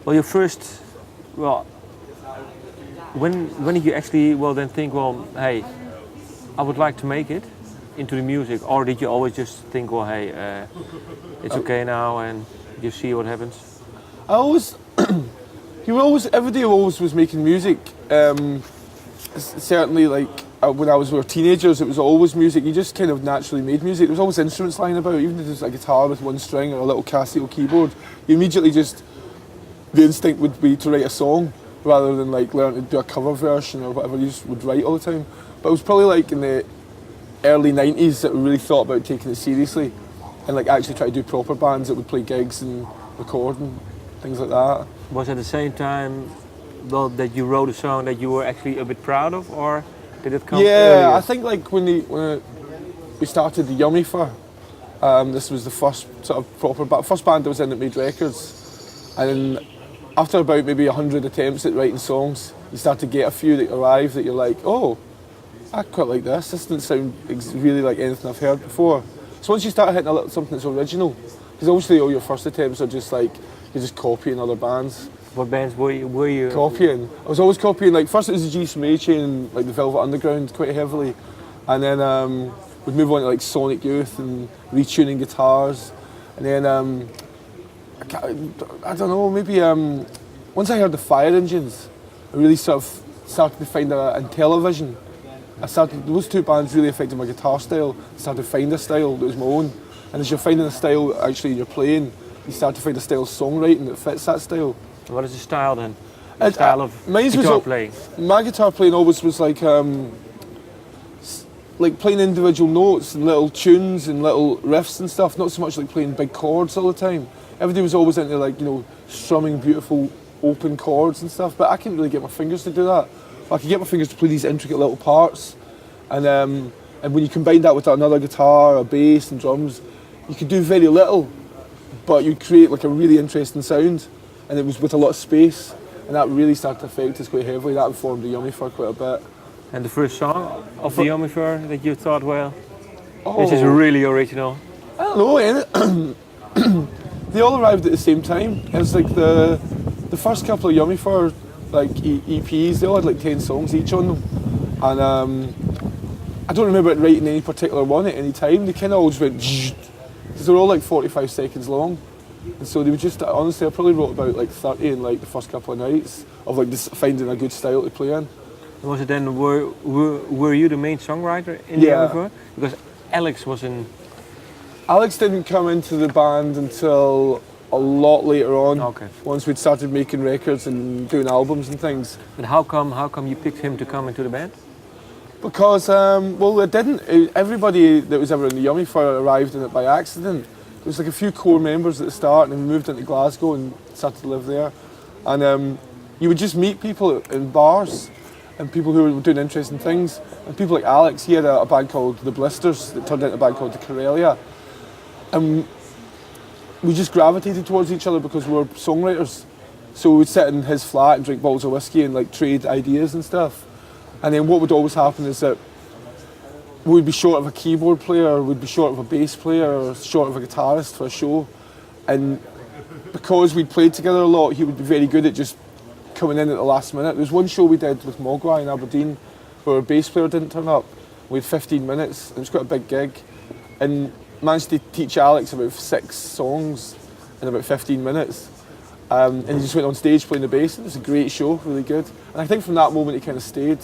Well, your first, well, when did you actually, well, then think, well, hey, I would like to make it into the music, or did you always just think, well, hey, it's okay now, and you see what happens? I always, everybody always was making music. Certainly, like when we were teenagers, it was always music. You just kind of naturally made music. There was always instruments lying about, even if it was a guitar with one string or a little Casio keyboard. You immediately just, the instinct would be to write a song rather than like learn to do a cover version or whatever you just would write all the time. But it was probably like in the early 90s that we really thought about taking it seriously and like actually try to do proper bands that would play gigs and record and things like that. Was at the same time, well, that you wrote a song that you were actually a bit proud of, or did it come earlier? I think like when we started the Yummy Fur, this was the first sort of proper first band I was in that made records, and then after about maybe 100 attempts at writing songs, you start to get a few that arrive that you're like, oh, I quite like this. This doesn't sound really like anything I've heard before. So once you start hitting a little something that's original, because obviously all your first attempts are just like you're just copying other bands. What bands were you copying? I was always copying. Like first it was the G Smay Chain, like the Velvet Underground, quite heavily, and then we'd move on to like Sonic Youth and retuning guitars, and then I don't know, maybe once I heard the Fire Engines, I really sort of started to find in television. Those two bands really affected my guitar style. I started to find a style that was my own, and as you're finding a style actually in your playing, you start to find a style of songwriting that fits that style. What is the style then? The style of guitar playing? My guitar playing always was like playing individual notes and little tunes and little riffs and stuff, not so much like playing big chords all the time. Everybody was always into like, you know, strumming beautiful open chords and stuff, but I couldn't really get my fingers to do that. I could get my fingers to play these intricate little parts, and when you combine that with another guitar, a bass and drums, you could do very little, but you'd create like a really interesting sound, and it was with a lot of space, and that really started to affect us quite heavily. That informed the Yummy Fur quite a bit. And the first song of the Yummy Fur that you thought, well, this is really original? I don't know, they all arrived at the same time. It was like the first couple of Yummy Fur like EPs, they all had like 10 songs each on them, and I don't remember writing any particular one at any time. They kind of all just went because they're all like 45 seconds long, and so they were just, honestly, I probably wrote about like 30 in like the first couple of nights of like just finding a good style to play in. Was it then, were you the main songwriter in the Yummy Fur? Because Alex was in... Alex didn't come into the band until a lot later on. Okay. Once we'd started making records and doing albums and things. And how come you picked him to come into the band? Because, well, it didn't. Everybody that was ever in the Yummy Fur arrived in it by accident. There was like a few core members at the start, and we moved into Glasgow and started to live there. And you would just meet people in bars, and people who were doing interesting things. And people like Alex, he had a band called The Blisters that turned into a band called The Corellia. And we just gravitated towards each other because we were songwriters. So we would sit in his flat and drink bottles of whiskey and like trade ideas and stuff. And then what would always happen is that we'd be short of a keyboard player, we'd be short of a bass player, or short of a guitarist for a show. And because we'd played together a lot, he would be very good at just coming in at the last minute. There was one show we did with Mogwai in Aberdeen where our bass player didn't turn up. We had 15 minutes, it was quite a big gig. And managed to teach Alex about 6 songs in about 15 minutes. And he just went on stage playing the bass. It was a great show, really good. And I think from that moment he kind of stayed.